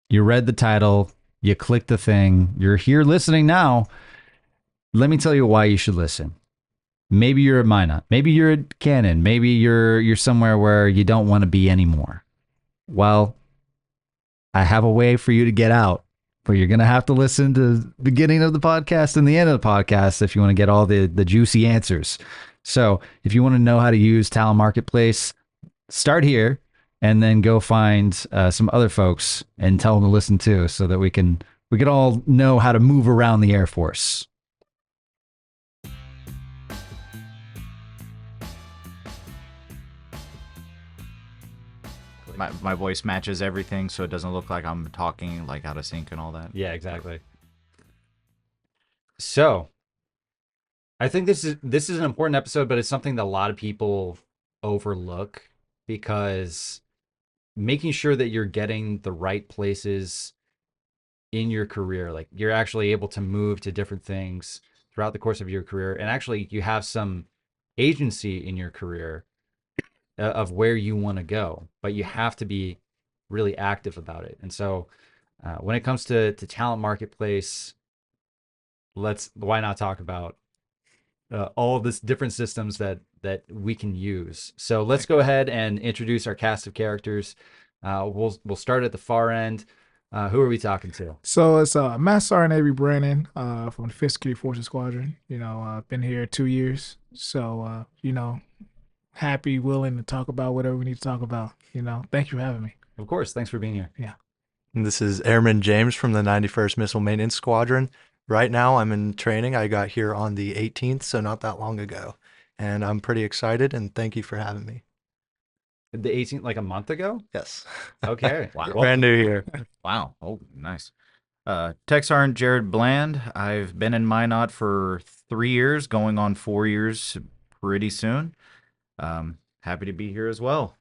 You read the title, you clicked the thing, you're here listening now. Let me tell you why you should listen. Maybe you're at Minot, maybe you're at Canon, maybe you're somewhere where you don't want to be anymore. Well, I have a way for you to get out, but you're gonna have to listen to the beginning of the podcast and the end of the podcast if you want to get all the juicy answers. So if you want to know how to use Talent Marketplace, start here and then go find some other folks and tell them to listen too, so that we can all know how to move around the Air Force. My voice matches everything, so it doesn't look like I'm talking like out of sync and all that. Yeah, exactly. So I think this is an important episode, but it's something that a lot of people overlook because making sure that you're getting the right places in your career, like you're actually able to move to different things throughout the course of your career, and actually you have some agency in your career of where you want to go, but you have to be really active about it. And so when it comes to talent marketplace, why not talk about all of this different systems that we can use. So let's go ahead and introduce our cast of characters. We'll start at the far end. Who are we talking to? So it's Master Sergeant Avery Brennan from the Fifth Security Forces Squadron. I've been here 2 years, so happy, willing to talk about whatever we need to talk about. Thank you for having me. Of course. Thanks for being here. Yeah. And this is Airman James from the 91st Missile Maintenance Squadron. Right now, I'm in training. I got here on the 18th, so not that long ago. And I'm pretty excited, and thank you for having me. The 18th, like a month ago? Yes. Okay. Wow. Brand new here. Wow. Oh, nice. Tech Sergeant Jared Bland. I've been in Minot for 3 years, going on 4 years pretty soon. Happy to be here as well.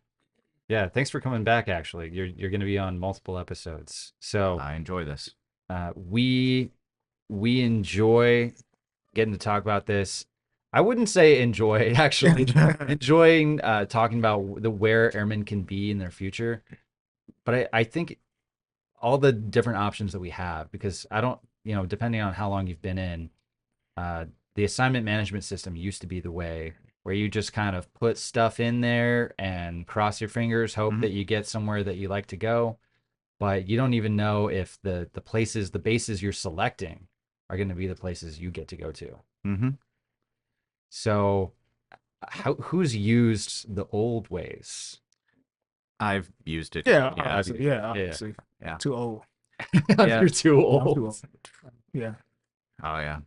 Yeah. Thanks for coming back. Actually, you're going to be on multiple episodes, so I enjoy this. we enjoy getting to talk about this. I wouldn't say enjoy, actually, enjoying talking about where airmen can be in their future. But I think all the different options that we have, because I don't, depending on how long you've been in, the assignment management system used to be the way where you just kind of put stuff in there and cross your fingers, hope that you get somewhere that you like to go. But you don't even know if the bases you're selecting are going to be the places you get to go to. Mm-hmm. So who's used the old ways? I've used it. Yeah, Yeah. obviously. Yeah, obviously. Yeah. Too old. Yeah. You're too I'm old. too old. Yeah. Oh yeah.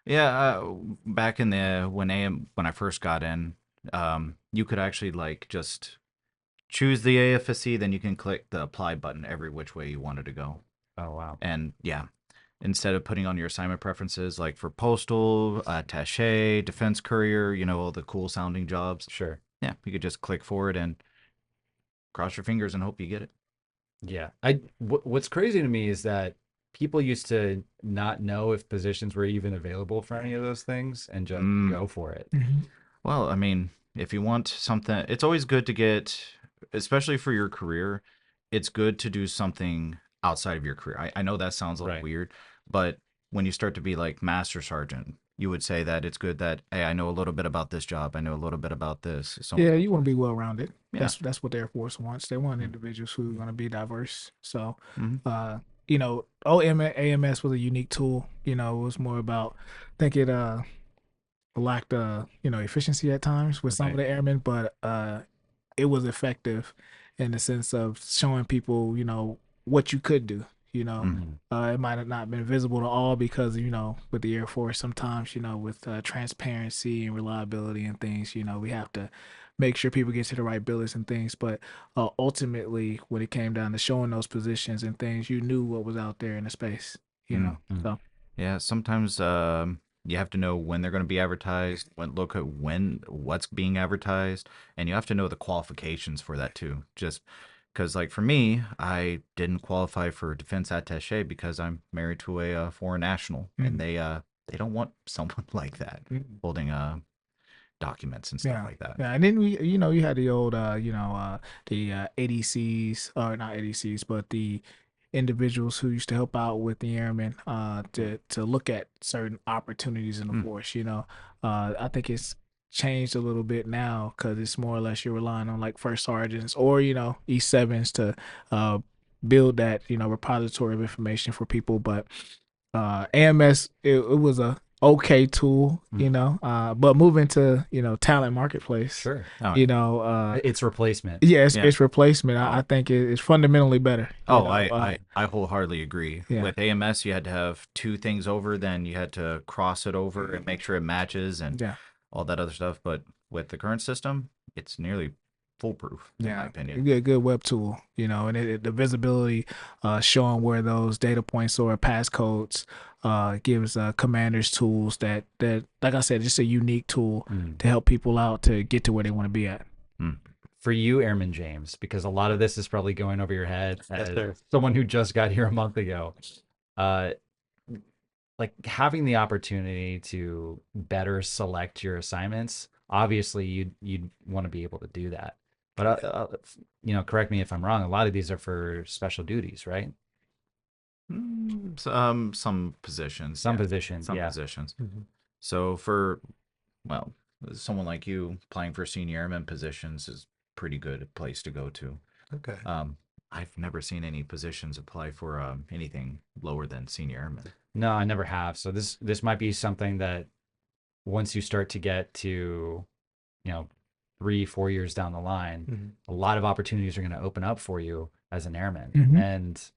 Yeah, back in the when I first got in, you could actually like just choose the AFSC, then you can click the apply button every which way you wanted to go. Oh wow. And yeah, instead of putting on your assignment preferences like for postal, attaché, defense courier, all the cool sounding jobs. Sure. Yeah, you could just click forward and cross your fingers and hope you get it. Yeah. What's crazy to me is that people used to not know if positions were even available for any of those things and just go for it. Mm-hmm. Well, I mean, if you want something, it's always good to get, especially for your career, it's good to do something outside of your career. I know that sounds a little Right. weird, but when you start to be like master sergeant, you would say that it's good that, hey, I know a little bit about this job. I know a little bit about this. So Yeah, you want to be well rounded. Yeah. That's what the Air Force wants. They want individuals who are going to be diverse. So, Mhm. AMS was a unique tool. It was more about, I think it lacked efficiency at times with some of Right. the airmen, but it was effective in the sense of showing people what you could do. Mhm. It might have not been visible to all because with the Air Force sometimes with transparency and reliability and things we have to make sure people get to the right billets and things, but ultimately when it came down to showing those positions and things, you knew what was out there in the space. Mm. So Yeah, sometimes you have to know when they're going to be advertised, look at what's being advertised, and you have to know the qualifications for that too. Just because, like for me, I didn't qualify for defense attaché because I'm married to a foreign national, and they don't want someone like that Mhm. holding documents and stuff like that. Yeah, and then you had the old, the ADCs, or not ADCs, but the individuals who used to help out with the airmen to look at certain opportunities in the Mm. force. I think it's changed a little bit now because it's more or less you're relying on like first sergeants or E7s to build that repository of information for people. But AMS, it was a okay tool, but moving to talent marketplace, Sure. Oh, It's replacement. yeah, Yeah. it's replacement. I Oh. think it's fundamentally better. Oh, I wholeheartedly agree. Yeah. With AMS, you had to have two things over, then you had to cross it over and make sure it matches and Yeah. all that other stuff. But with the current system, it's nearly foolproof, in my opinion. Good web tool, and the visibility, showing where those data points or passcodes, gives commanders tools that like I said, just a unique tool to help people out to get to where they want to be at. For you, Airman James, because a lot of this is probably going over your head Yes, as sir. someone who just got here a month ago. Like having the opportunity to better select your assignments, obviously you'd want to be able to do that. But correct me if I'm wrong. A lot of these are for special duties, right? Some positions. Some yeah. positions, Some yeah. positions. Mhm. So well, someone like you applying for senior airman positions is pretty good place to go to. Okay. I've never seen any positions apply for anything lower than senior airman. No, I never have. So this might be something that once you start to get to, 3-4 years down the line, Mhm. a lot of opportunities are going to open up for you as an airman. Mhm. And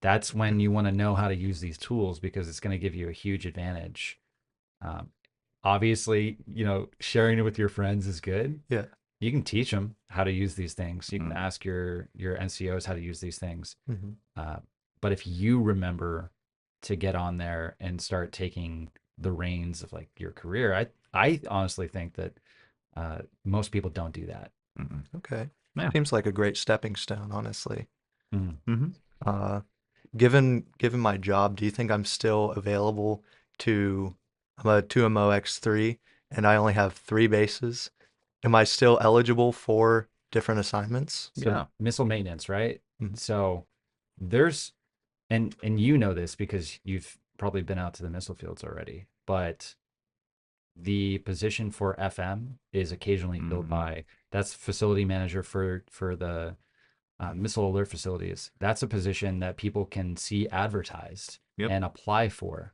that's when you want to know how to use these tools because it's going to give you a huge advantage. Obviously, sharing it with your friends is good. Yeah. You can teach them how to use these things. You can Mhm. ask your NCOs how to use these things. Mhm. But if you remember to get on there and start taking the reins of like your career, I honestly think that most people don't do that. Mm-mm. Okay. Yeah. Seems like a great stepping stone, honestly. Mm-hmm. Uh, given my job, do you think I'm still available to? I'm a 2MO X3, and I only have 3 bases. Am I still eligible for different assignments? So Yeah. missile maintenance, right? Mhm. So there's and you know this because you've probably been out to the missile fields already, but the position for FM is occasionally filled Mhm. by that's facility manager for the missile alert facilities. That's a position that people can see advertised Yep. and apply for.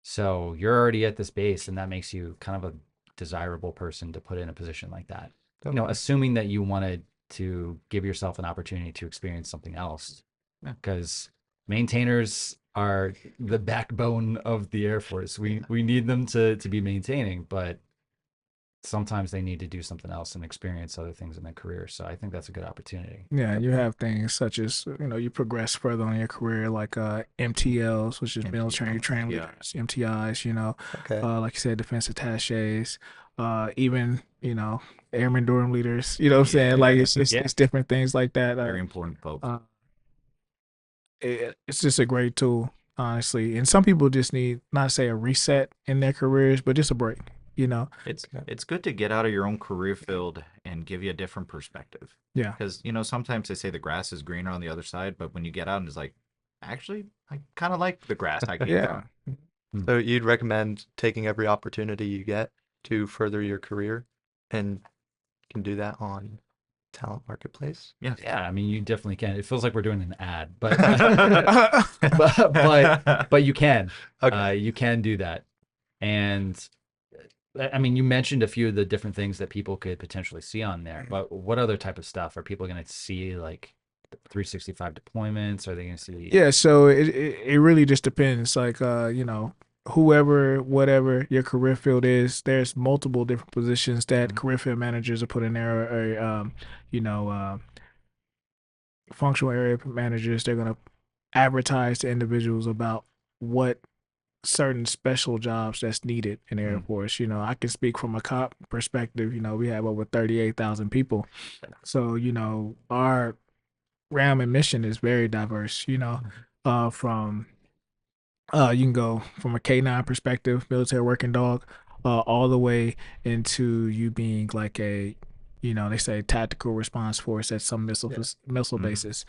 So you're already at this base, and that makes you kind of a desirable person to put in a position like that. Okay. Assuming that you wanted to give yourself an opportunity to experience something else, Yeah. because maintainers are the backbone of the Air Force. We need them to be maintaining, but sometimes they need to do something else and experience other things in their career. So I think that's a good opportunity. Yeah, you have things such as you progress further in your career, like MTLs, which is military MTL, training yeah. leaders, MTIs, Okay. like you said, defense attaches, even airman dorm leaders. You know what I'm saying? Like Yeah. it's different things like that. Very important, folks. It's just a great tool, honestly. And some people just need not say a reset in their careers, but just a break. It's good to get out of your own career field and give you a different perspective. Yeah. Because sometimes they say the grass is greener on the other side, but when you get out and it's like, actually, I kind of like the grass I came Yeah. from. So you'd recommend taking every opportunity you get to further your career, and you can do that on Talent Marketplace? Yeah. Yeah, I mean, you definitely can. It feels like we're doing an ad, but but you can. Okay. You can do that. And I mean, you mentioned a few of the different things that people could potentially see on there, but what other type of stuff are people going to see? Like 365 deployments? Are they going to see? Yeah, so it really just depends. Like whoever, whatever your career field is, there's multiple different positions that career field managers are put in there, or functional area managers. They're gonna advertise to individuals about what certain special jobs that's needed in the Air Force. I can speak from a cop perspective. We have over 38,000 people, so our RAM and mission is very diverse. From you can go from a K9 perspective, military working dog, all the way into you being like a, they say tactical response force at some missile bases.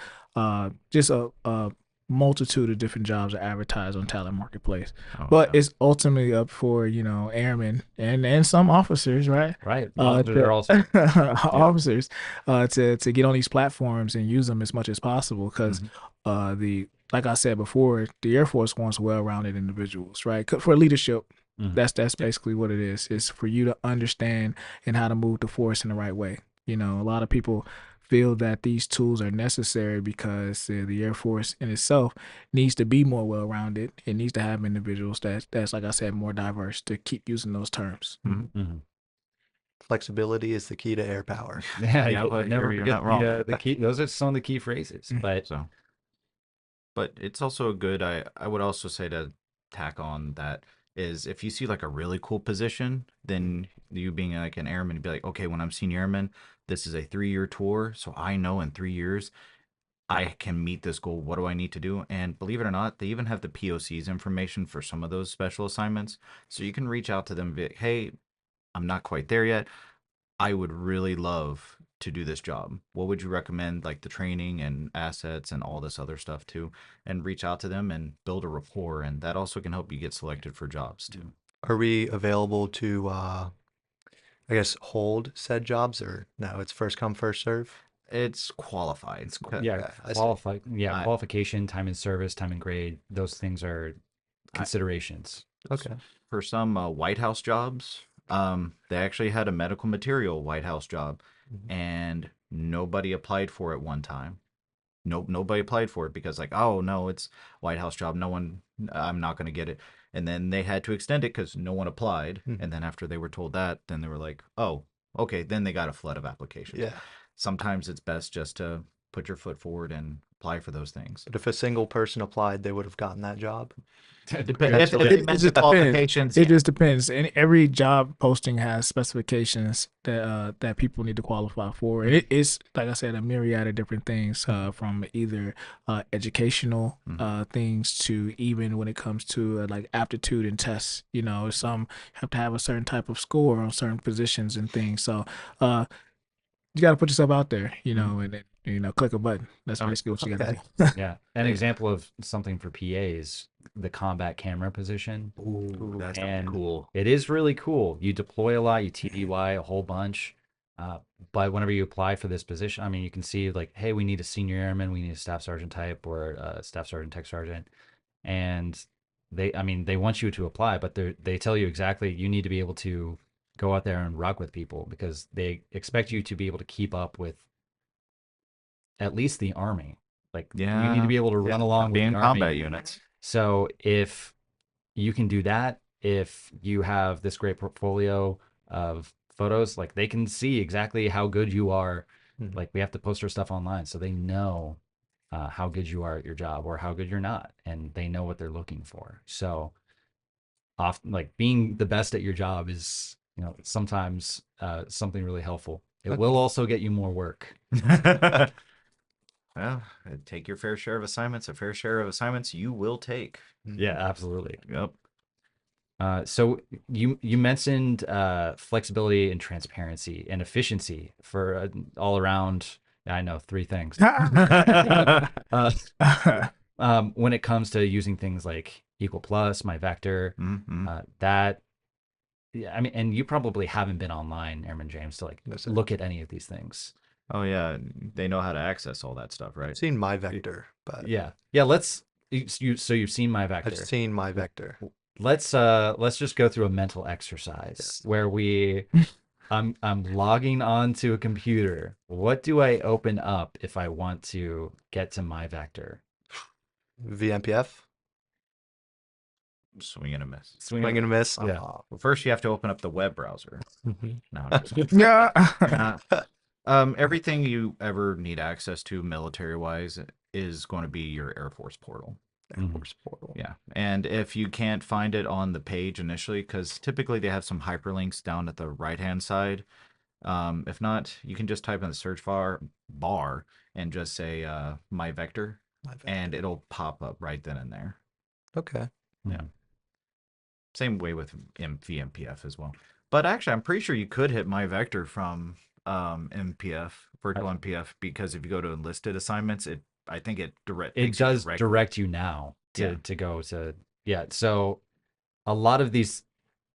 Just a multitude of different jobs are advertised on Talent Marketplace. Oh, But yeah. it's ultimately up for, airmen and some officers, right? Right. Officers are also Officers to get on these platforms and use them as much as possible because Mhm. the like I said before, the Air Force wants well-rounded individuals, right? For leadership, Mhm. that's basically what it is. It's for you to understand and how to move the force in the right way. A lot of people feel that these tools are necessary because the Air Force in itself needs to be more well-rounded. It needs to have individuals that's like I said more diverse to keep using those terms. Mhm. Mhm. Flexibility is the key to air power. Yeah, Yeah, you'll but never you're forget not wrong. the key. Those are some of the key phrases. Mm. But So, but it's also a good. I would also say to tack on that is if you see like a really cool position, then you being like an airman, be like, okay, when I'm senior airman, this is a 3-year tour, so I know in 3 years I can meet this goal. What do I need to do? And believe it or not, they even have the POC's information for some of those special assignments, so you can reach out to them. And be like, hey, I'm not quite there yet. I would really love to do this job. What would you recommend, like the training and assets and all this other stuff too? And reach out to them and build a rapport. And that also can help you get selected for jobs too. Are we available to, I guess, hold said jobs, or no? It's first come, first serve. It's qualified. it's Okay. yeah, I see. I, qualification, time in service, time in grade. Those things are I, considerations. Okay. for some White House jobs, they actually had a medical material White House job, Mhm. and nobody applied for it one time. Nope, nobody applied for it because like, oh no, it's White House job. No one, I'm not going to get it. And then they had to extend it because no one applied. Mhm. And then after they were told that, then they were like, oh, okay. Then they got a flood of applications. Yeah. Sometimes it's best just to put your foot forward and apply for those things. But if a single person applied, they would have gotten that job. If Potentially. they It met the just depends. qualifications, It yeah. just depends. And every job posting has specifications that people need to qualify for. And it is, like I said, a myriad of different things, from either educational things to even when it comes to like aptitude and tests. Some have to have a certain type of score on certain positions and things. So you got to put yourself out there, and then click a button. That's Okay. basically what you got to Okay. do. Yeah. An example of something for PAs, the combat camera position. Ooh, that's And cool. it is really cool. You deploy a lot, you TDY a whole bunch. But whenever you apply for this position, I mean, you can see like, hey, we need a senior airman, we need a staff sergeant type or a staff sergeant, tech sergeant. And they want you to apply, but they tell you exactly you need to be able to go out there and rock with people because they expect you to be able to keep up with at least the army. Like you need to Yeah. be able to run along with Being the combat army. units. So if you can do that, if you have this great portfolio of photos, like they can see exactly how good you are. Mhm. Like we have to post our stuff online so they know how good you are at your job or how good you're not, and they know what they're looking for. So often, like being the best at your job is, sometimes something really helpful. It Okay. will also get you more work. Well, take your fair share of assignments. A fair share of assignments you will take. Yeah, absolutely. Yep. So you mentioned flexibility and transparency and efficiency for all around. I know 3 things. When it comes to using things like equal plus, my vector, Mm-hmm. that yeah, I mean, and you probably haven't been online, Airman James, to like No, sir. look at any of these things. Oh yeah, they know how to access all that stuff, I've right? seen my vector, but Yeah. So you've seen my vector. I've seen my vector. Let's just go through a mental exercise Yes. where I'm logging onto a computer. What do I open up if I want to get to my vector? VMPF. Swing and a miss. Swing and a miss. Yeah. Well, first you have to open up the web browser. Mhm. No, I'm just kidding. Yeah. Everything you ever need access to military wise is going to be your Air Force portal. Air Force portal. Yeah. And if you can't find it on the page initially, because typically they have some hyperlinks down at the right hand side. If not, you can just type in the search bar and just say my vector, My vector. and it'll pop up right then and there. Okay. Yeah. Same way with VMPF as well. But actually, I'm pretty sure you could hit my vector from MPF, virtual MPF, because if you go to enlisted assignments, it I think it it takes you does directly. direct you now Yeah. to go to so a lot of these,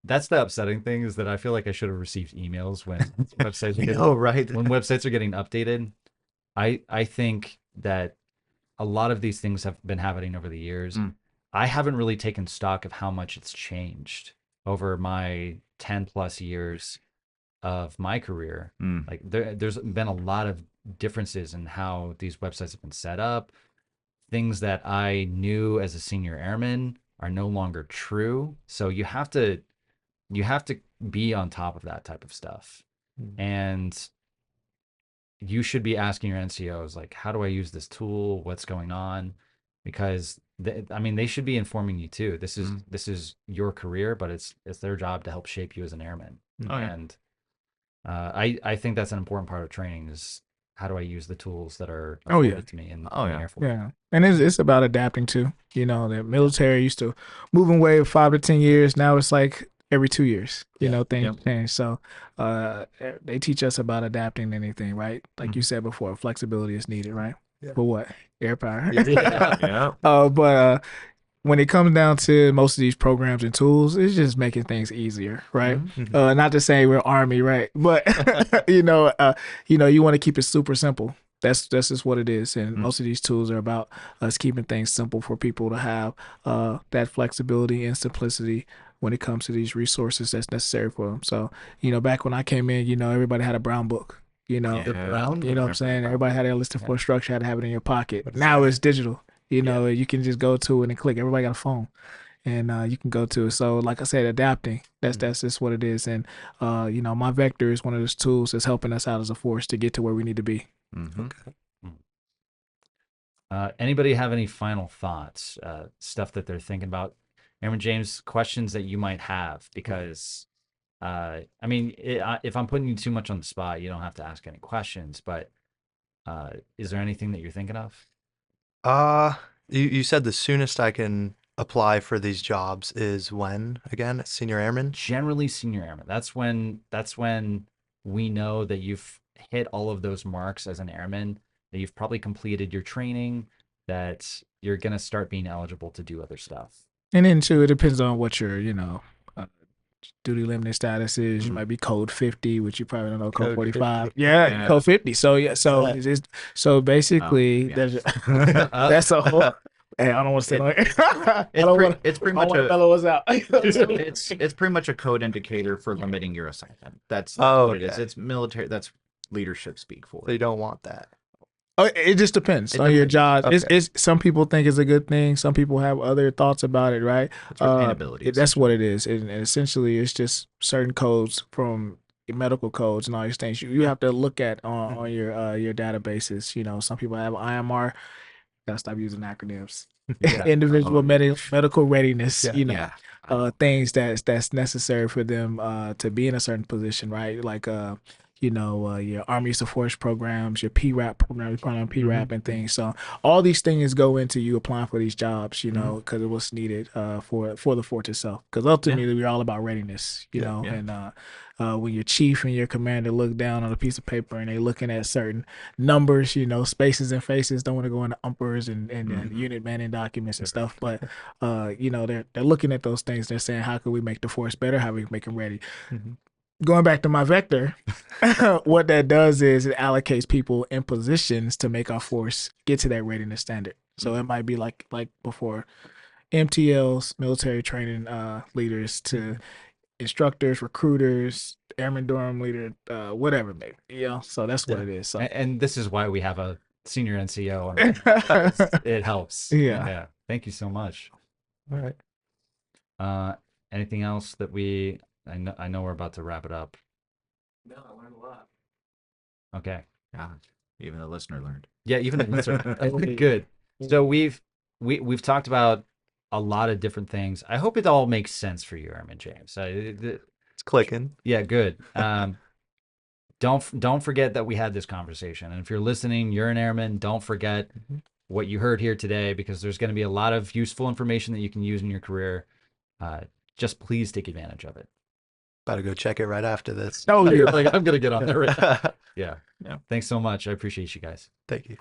that's the upsetting thing, is that I feel like I should have received emails when websites are getting, Right? when websites are getting updated. I think that a lot of these things have been happening over the years. Mm. I haven't really taken stock of how much it's changed over my 10 plus years of my career. Mm. Like there's been a lot of differences in how these websites have been set up. Things that I knew as a senior airman are no longer true. So you have to be on top of that type of stuff. And you should be asking your NCOs, like, how do I use this tool? What's going on? Because I mean, they should be informing you too. This is your career, but it's their job to help shape you as an airman. Oh, yeah. And I think that's an important part of training, is how do I use the tools that are Oh, yeah. afforded to me in Oh, the yeah. Air Force. Yeah, and it's about adapting too. You know, the military used to move in way of 5 to 10 years. Now it's like every 2 years. You Yeah. know, things Yep. change. So, they teach us about adapting to anything, right? Like you said before, flexibility is needed, right? Yeah. For what? Air power. Yeah. Yeah. But when it comes down to most of these programs and tools, it's just making things easier, right? Mhm. Not to say we're army, right? But you want to keep it super simple. That's just what it is, and most of these tools are about us keeping things simple for people to have that flexibility and simplicity when it comes to these resources that's necessary for them. So, back when I came in, everybody had a brown book. The brown You know what I'm saying? Everybody had a list of structure, had to have it in your pocket. Now it's digital. You can just go to it and click. Everybody got a phone, and you can go to it. So, like I said, adapting. That's just what it is. And my vector is one of those tools that's helping us out as a force to get to where we need to be. Mm-hmm. Anybody have any final thoughts? Stuff that they're thinking about? Airman James, questions that you might have, because I mean, if I'm putting you too much on the spot, you don't have to ask any questions. But is there anything that you're thinking of? You said the soonest I can apply for these jobs is when again? Senior airman? Generally, senior airman. That's when we know that you've hit all of those marks as an airman, that you've probably completed your training, that you're gonna start being eligible to do other stuff. And then too, it depends on what your uh, duty limited status is. You Mhm. might be code 50, which you probably don't know. Code Code 45. 50. Yeah, Yeah. code 50. So yeah, so so basically, yeah. there's that's a whole. Hey, I don't want to sit on here. I don't want. It's pretty I much want to a mellow us out. it's pretty much a code indicator for limiting your assignment. That's Oh, what it is. okay. It's military. That's leadership speak for So it. you don't want that. Oh, it just depends It on your depends. job. Okay. It's some people think it's a good thing. Some people have other thoughts about it, right? It's retainability. That's what it is, and essentially, it's just certain codes from medical codes and all these things you have to look at on your databases. Some people have IMR. Gotta stop using acronyms. Yeah. Individual Oh, medical readiness. Yeah. Yeah. Things that's necessary for them to be in a certain position, right? Like your Army Use of Force programs, your PRAP program, PRAP and things. So all these things go into you applying for these jobs, because it was needed for the force itself. Because ultimately we're all about readiness, Yeah. and when your chief and your commander look down on a piece of paper and they looking at certain numbers, spaces and faces, don't want to go into umpers and unit manning documents and stuff, but they're looking at those things. They're saying, how can we make the force better? How we make them ready? Mhm. Going back to my vector, what that does is it allocates people in positions to make our force get to that readiness standard. So it might be like before, MTLs, military training leaders, to instructors, recruiters, airman dorm leader, whatever, maybe. So that's what Yeah. it is. So And this is why we have a senior NCO. And it helps. Yeah. Thank you so much. All right. Anything else that I know we're about to wrap it up. No, I learned a lot. Okay. Yeah. Even the listener learned. Yeah, even if it's good. So we've talked about a lot of different things. I hope it all makes sense for you, Airman James. It's clicking. Yeah, good. Don't forget that we had this conversation. And if you're listening, you're an airman, don't forget what you heard here today, because there's going to be a lot of useful information that you can use in your career. Just please take advantage of it. About to go check it right after this. Oh, yeah. Like, I'm going to get on there right now. Yeah. Yeah. Thanks so much. I appreciate you guys. Thank you.